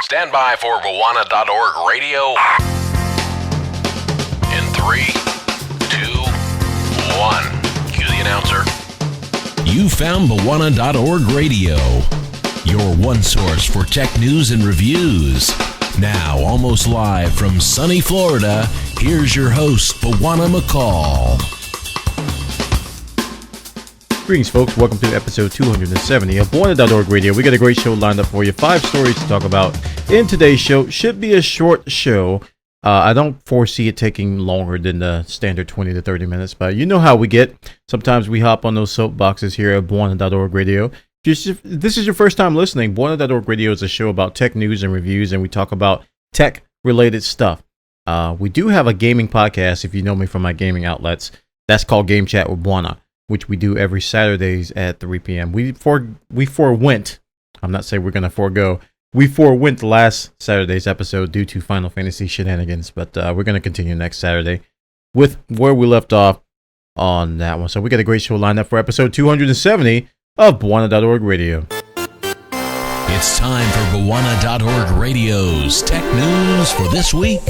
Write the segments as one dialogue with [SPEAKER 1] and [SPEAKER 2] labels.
[SPEAKER 1] Stand by for Gowanna.org radio. In 3, 2, 1. Cue the announcer.
[SPEAKER 2] You found Gowanna.org radio, your one source for tech news and reviews. Now, almost live from sunny Florida, here's your host, Gowanna McCall.
[SPEAKER 3] Greetings, folks. Welcome to episode 270 of Gowanna.org radio. We got a great show lined up for you. 5 stories to talk about in today's show. Should be a short show. I don't foresee it taking longer than the standard 20 to 30 minutes, but you know how we get. Sometimes we hop on those soapboxes here at Gowanna.org radio. If this is your first time listening, Gowanna.org radio is a show about tech news and reviews, and we talk about tech-related stuff. We do have a gaming podcast, if you know me from my gaming outlets. That's called Game Chat with Gowanna, which we do every Saturdays at 3 p.m. We forewent, I'm not saying we're going to forego, we forewent last Saturday's episode due to Final Fantasy shenanigans, but we're going to continue next Saturday with where we left off on that one. So we got a great show lined up for episode 270 of Gowanna.org radio.
[SPEAKER 2] It's time for Gowanna.org radio's tech news for this week.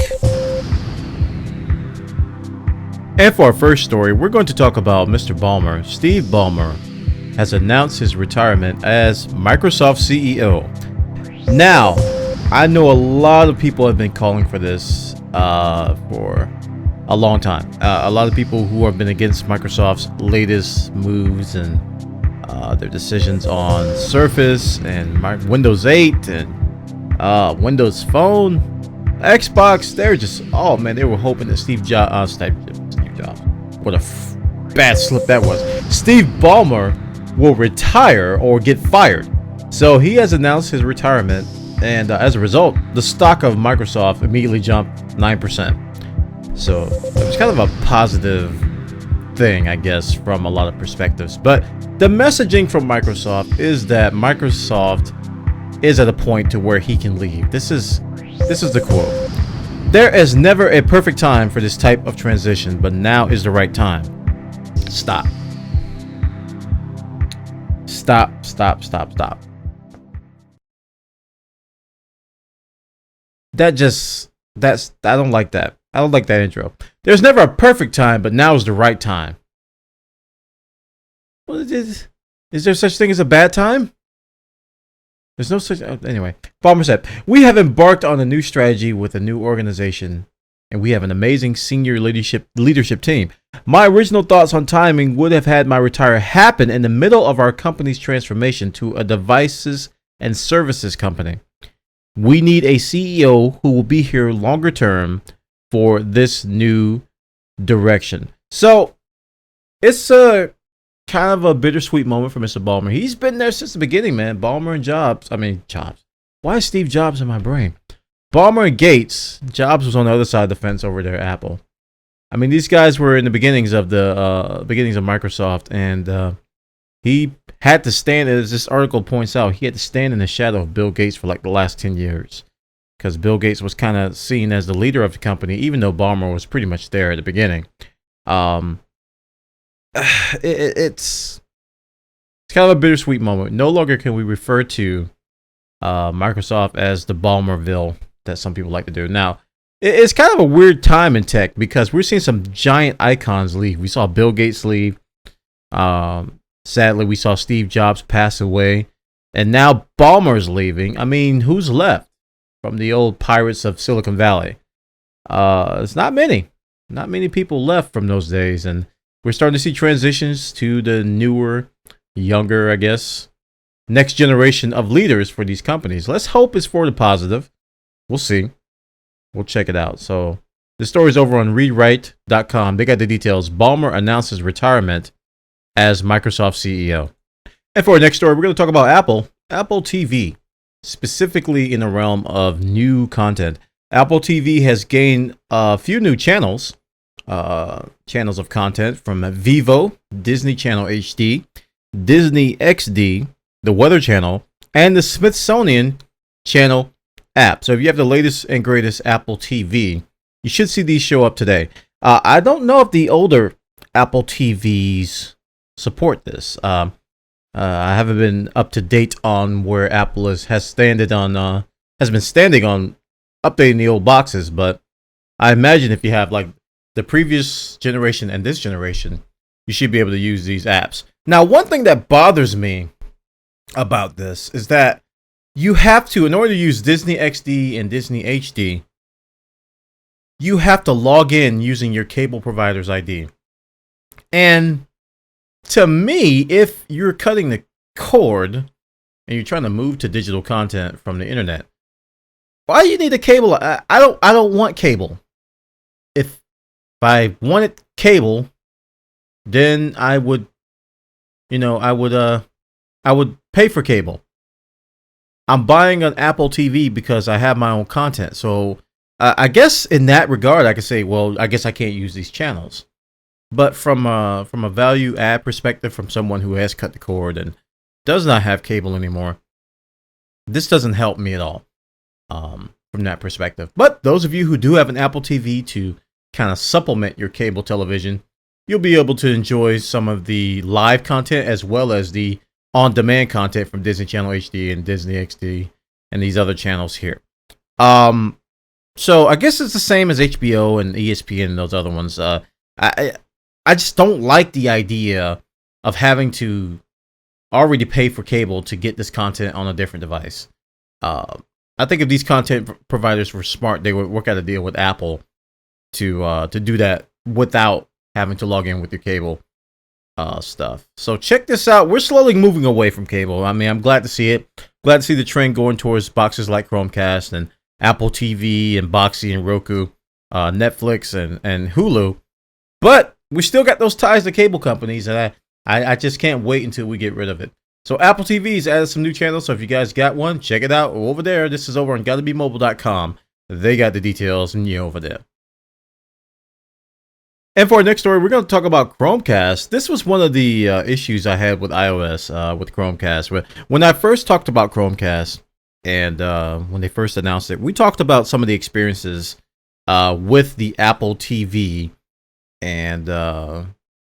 [SPEAKER 3] And for our first story, we're going to talk about Mr. Ballmer. Steve Ballmer has announced his retirement as Microsoft CEO. Now, I know a lot of people have been calling for this for a long time. A lot of people who have been against Microsoft's latest moves and their decisions on Surface and Windows 8 and Windows Phone, Xbox. They're just, oh man, they were hoping that Steve Jobs. What a bad slip that was. Steve Ballmer will retire or get fired. So he has announced his retirement, and as a result, the stock of Microsoft immediately jumped 9%. So it was kind of a positive thing, I guess, from a lot of perspectives. But the messaging from Microsoft is that Microsoft is at a point to where he can leave. This is the quote. There is never a perfect time for this type of transition, but now is the right time. Stop. I don't like that. I don't like that intro. There's never a perfect time, but now is the right time. What is there such thing as a bad time? There's no such... Anyway, Ballmer said, "We have embarked on a new strategy with a new organization, and we have an amazing senior leadership team. My original thoughts on timing would have had my retire happen in the middle of our company's transformation to a devices and services company. We need a CEO who will be here longer term for this new direction." So, it's a kind of a bittersweet moment for Mr. Ballmer. He's been there since the beginning, man. Ballmer and Jobs. Why is Steve Jobs in my brain? Ballmer and Gates. Jobs was on the other side of the fence over there at Apple. I mean, these guys were in the beginnings of Microsoft, and he had to stand, as this article points out, he had to stand in the shadow of Bill Gates for like the last 10 years. Because Bill Gates was kind of seen as the leader of the company, even though Ballmer was pretty much there at the beginning. It's kind of a bittersweet moment. No longer can we refer to Microsoft as the Ballmerville that some people like to do. Now, it's kind of a weird time in tech because we're seeing some giant icons leave. We saw Bill Gates leave. Sadly, we saw Steve Jobs pass away. And now Ballmer's leaving. I mean, who's left from the old pirates of Silicon Valley? It's not many. Not many people left from those days. And we're starting to see transitions to the newer, younger, I guess, next generation of leaders for these companies. Let's hope it's for the positive. We'll see. We'll check it out. So the story's over on readwrite.com. They got the details. Ballmer announces retirement as Microsoft CEO. And for our next story, we're going to talk about Apple TV, specifically in the realm of new content. Apple TV has gained a few new channels of content from Vevo, Disney Channel HD, Disney XD, the Weather Channel, and the Smithsonian Channel app. So if you have the latest and greatest Apple TV, you should see these show up today. I don't know if the older Apple TVs support this. I haven't been up to date on where Apple has standed on has been standing on updating the old boxes, but I imagine if you have like the previous generation and this generation, you should be able to use these apps. Now, one thing that bothers me about this is that you have to, in order to use Disney XD and Disney HD, you have to log in using your cable provider's ID. And to me, if you're cutting the cord and you're trying to move to digital content from the internet, why do you need a cable? I don't want cable. If I wanted cable, then I would pay for cable. I'm buying an Apple TV because I have my own content. So I guess in that regard, I could say, well, I guess I can't use these channels. But from a value add perspective, from someone who has cut the cord and does not have cable anymore, this doesn't help me at all from that perspective. But those of you who do have an Apple TV to kind of supplement your cable television, you'll be able to enjoy some of the live content as well as the on-demand content from Disney Channel HD and Disney XD and these other channels here. So I guess it's the same as HBO and ESPN and those other ones. I just don't like the idea of having to already pay for cable to get this content on a different device. I think if these content providers were smart, they would work out a deal with Apple to do that without having to log in with your cable stuff. So check this out. We're slowly moving away from cable. I mean, I'm glad to see it. Glad to see the trend going towards boxes like Chromecast and Apple TV and Boxy and Roku, Netflix and Hulu. But we still got those ties to cable companies, and I just can't wait until we get rid of it. So Apple TV's added some new channels, so if you guys got one, check it out over there. This is over on GottaBeMobile.com. They got the details, and you're over there. And for our next story, we're going to talk about Chromecast. This was one of the issues I had with iOS, with Chromecast. When I first talked about Chromecast, and when they first announced it, we talked about some of the experiences with the Apple TV and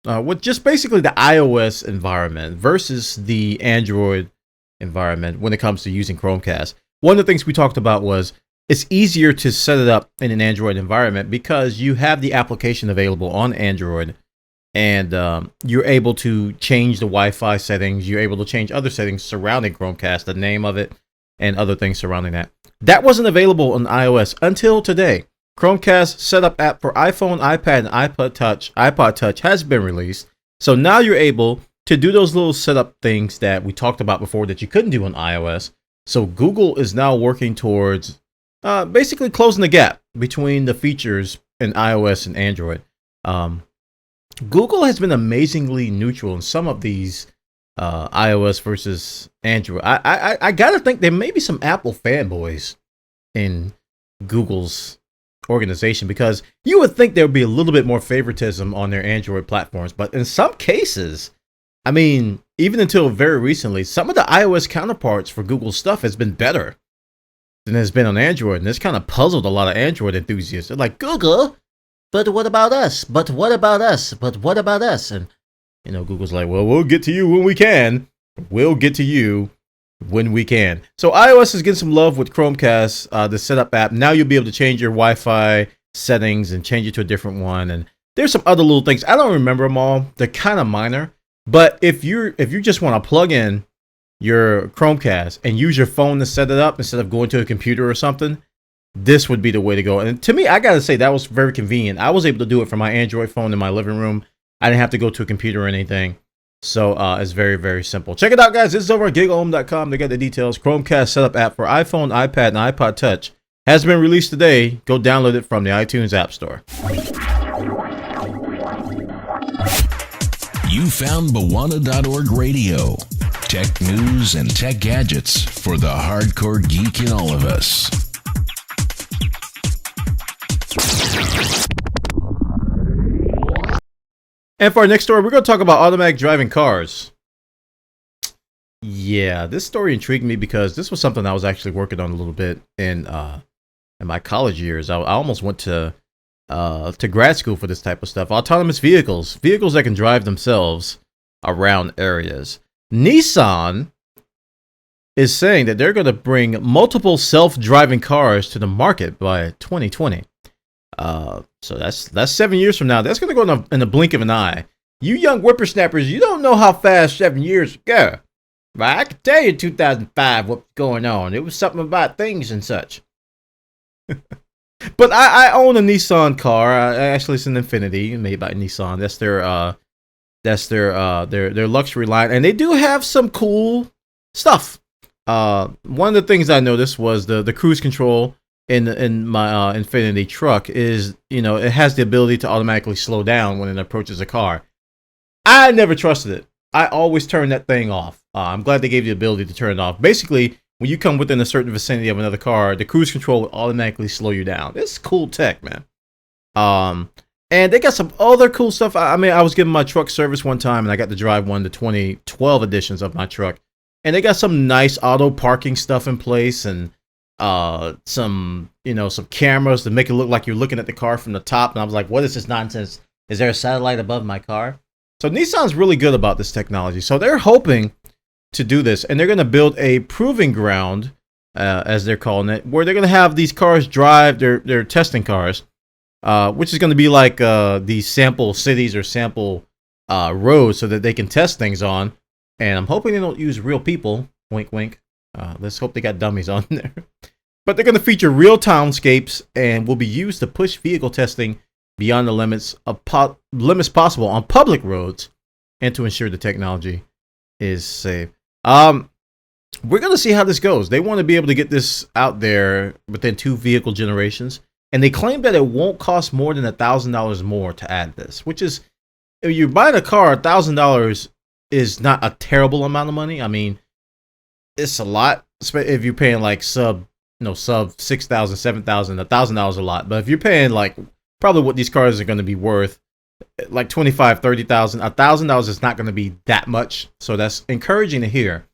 [SPEAKER 3] with just basically the iOS environment versus the Android environment when it comes to using Chromecast. One of the things we talked about was it's easier to set it up in an Android environment because you have the application available on Android, and you're able to change the Wi-Fi settings. You're able to change other settings surrounding Chromecast, the name of it, and other things surrounding that. That wasn't available on iOS until today. Chromecast setup app for iPhone, iPad, and iPod Touch has been released. So now you're able to do those little setup things that we talked about before that you couldn't do on iOS. So Google is now working towards basically closing the gap between the features in iOS and Android. Google has been amazingly neutral in some of these iOS versus Android. I gotta think there may be some Apple fanboys in Google's organization, because you would think there would be a little bit more favoritism on their Android platforms, but in some cases, I mean, even until very recently, some of the iOS counterparts for Google stuff has been better than has been on Android, and this kind of puzzled a lot of Android enthusiasts. They're like, Google, but what about us? But what about us? But what about us? And you know, Google's like, well, we'll get to you when we can. We'll get to you when we can. So iOS is getting some love with Chromecast, the setup app. Now you'll be able to change your Wi-Fi settings and change it to a different one. And there's some other little things. I don't remember them all. They're kind of minor. But if you just want to plug in your Chromecast and use your phone to set it up instead of going to a computer or something, this would be the way to go. And to me, I got to say, that was very convenient. I was able to do it from my Android phone in my living room. I didn't have to go to a computer or anything. So it's very, very simple. Check it out, guys. This is over at gigalhome.com. They got the details. Chromecast setup app for iPhone, iPad, and iPod Touch has been released today. Go download it from the iTunes App Store.
[SPEAKER 2] You found Bwana.org Radio. Tech news and tech gadgets for the hardcore geek in all of us.
[SPEAKER 3] And for our next story, we're going to talk about automatic driving cars. Yeah, this story intrigued me because this was something I was actually working on a little bit in my college years. I almost went to grad school for this type of stuff. Autonomous vehicles that can drive themselves around areas. Nissan is saying that they're going to bring multiple self-driving cars to the market by 2020. So that's 7 years from now. That's going to go in the blink of an eye. You young whippersnappers, you don't know how fast 7 years go. But I can tell you 2005 what's going on. It was something about things and such. But I own a Nissan car. Actually, it's an Infinity made by Nissan. That's their luxury line, and they do have some cool stuff. One of the things I noticed was the cruise control in my Infinity truck is, it has the ability to automatically slow down when it approaches a car. I never trusted it. I always turn that thing off. I'm glad they gave you the ability to turn it off. Basically, when you come within a certain vicinity of another car, the cruise control will automatically slow you down. It's cool tech, man. And they got some other cool stuff. I mean, I was giving my truck service one time, and I got to drive one of the 2012 editions of my truck. And they got some nice auto parking stuff in place, and some cameras to make it look like you're looking at the car from the top. And I was like, what is this nonsense? Is there a satellite above my car? So Nissan's really good about this technology. So they're hoping to do this, and they're going to build a proving ground, as they're calling it, where they're going to have these cars drive their testing cars, which is going to be like these sample cities or sample roads so that they can test things on. And I'm hoping they don't use real people. Wink, wink. Let's hope they got dummies on there. But they're going to feature real townscapes and will be used to push vehicle testing beyond the limits possible on public roads and to ensure the technology is safe. We're going to see how this goes. They want to be able to get this out there within 2 vehicle generations. And they claim that it won't cost more than $1,000 more to add this, which is, if you're buying a car, $1,000 is not a terrible amount of money. I mean, it's a lot. If you're paying like sub $6,000, $7,000, $1,000 a lot. But if you're paying like probably what these cars are going to be worth, like $25,000, $30,000, $1,000 is not going to be that much. So that's encouraging to hear.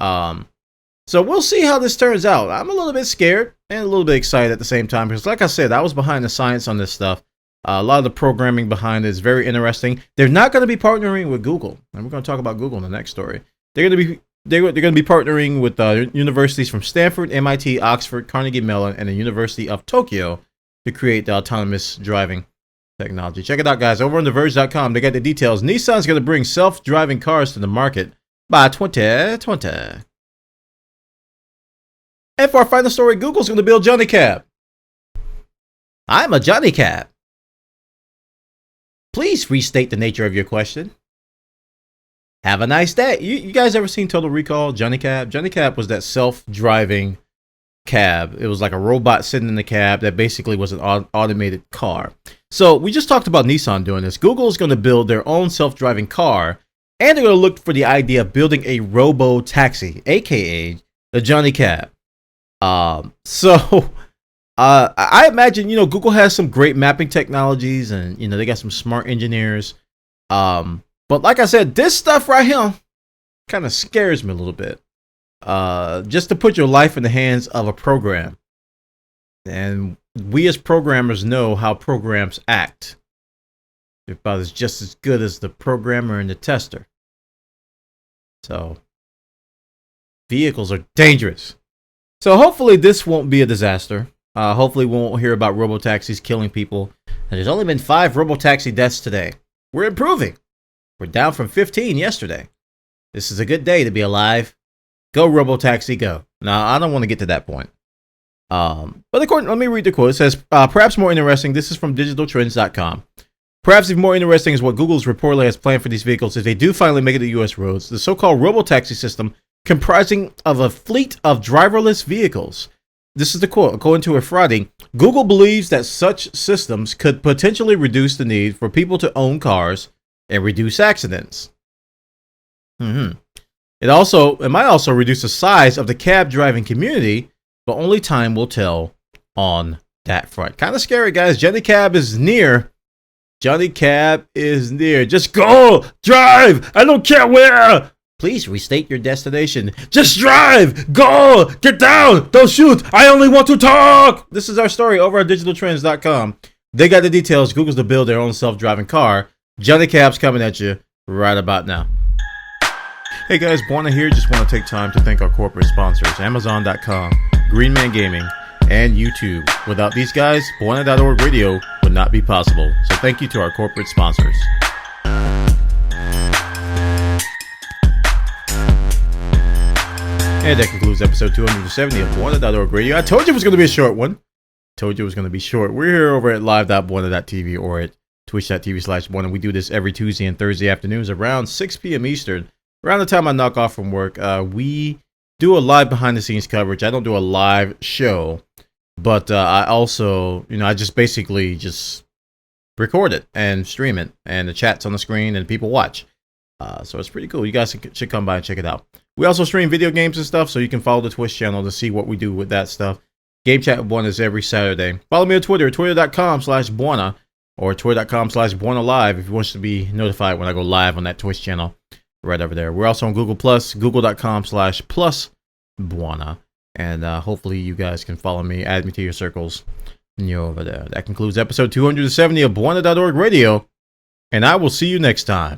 [SPEAKER 3] So we'll see how this turns out. I'm a little bit scared and a little bit excited at the same time, because like I said, I was behind the science on this stuff. A lot of the programming behind it is very interesting. They're not going to be partnering with Google, and we're going to talk about Google in the next story. They're going to be partnering with universities from Stanford, MIT, Oxford, Carnegie Mellon, and the University of Tokyo to create the autonomous driving technology. Check it out, guys. Over on TheVerge.com, they got the details. Nissan's going to bring self-driving cars to the market by 2020. And for our final story, Google's going to build Johnny Cab. I'm a Johnny Cab. Please restate the nature of your question. Have a nice day. You guys ever seen Total Recall? Johnny Cab? Johnny Cab was that self-driving cab. It was like a robot sitting in the cab that basically was an automated car. So we just talked about Nissan doing this. Google is going to build their own self-driving car, and they're going to look for the idea of building a robo-taxi, aka the Johnny Cab. I imagine, Google has some great mapping technologies, and, they got some smart engineers. But like I said, this stuff right here kind of scares me a little bit. Just to put your life in the hands of a program. And we as programmers know how programs act. They're about just as good as the programmer and the tester. So, vehicles are dangerous. So hopefully this won't be a disaster. Hopefully we won't hear about robo-taxis killing people. And there's only been 5 robo-taxi deaths today. We're improving. We're down from 15 yesterday. This is a good day to be alive. Go robo-taxi, go. Now, I don't want to get to that point. But let me read the quote. It says, perhaps more interesting, this is from digitaltrends.com. Perhaps even more interesting is what Google's reportedly has planned for these vehicles if they do finally make it to U.S. roads. The so-called robo-taxi system comprising of a fleet of driverless vehicles. This is the quote. According to a Friday, Google believes that such systems could potentially reduce the need for people to own cars and reduce accidents. It might also reduce the size of the cab driving community, but only time will tell on that front. Kind of scary, guys. Johnny Cab is near. Johnny Cab is near. Just go! Drive! I don't care where! Please restate your destination. Just drive! Go! Get down! Don't shoot! I only want to talk! This is our story over at digitaltrends.com. They got the details. Google's to build their own self-driving car. Johnny Cab's coming at you right about now. Hey guys, Buona here. Just want to take time to thank our corporate sponsors, Amazon.com, Green Man Gaming, and YouTube. Without these guys, Buona.org Radio would not be possible. So thank you to our corporate sponsors. And that concludes episode 270 of Buona.org Radio. I told you it was going to be a short one. Told you it was going to be short. We're here over at live.buona.tv or at twitch.tv/Buona. We do this every Tuesday and Thursday afternoons around 6 p.m. Eastern. Around the time I knock off from work, we do a live behind-the-scenes coverage. I don't do a live show, but I also, I just basically just record it and stream it, and the chat's on the screen and people watch. So it's pretty cool. You guys should come by and check it out. We also stream video games and stuff, so you can follow the Twitch channel to see what we do with that stuff. Game Chat with Buona is every Saturday. Follow me on Twitter, twitter.com/Buona, or twitter.com/Buona Live if you want to be notified when I go live on that Twitch channel. Right over there. We're also on Google Plus, google.com/+Buona. And hopefully you guys can follow me, add me to your circles, and you're over there. That concludes episode 270 of Buona.org Radio. And I will see you next time.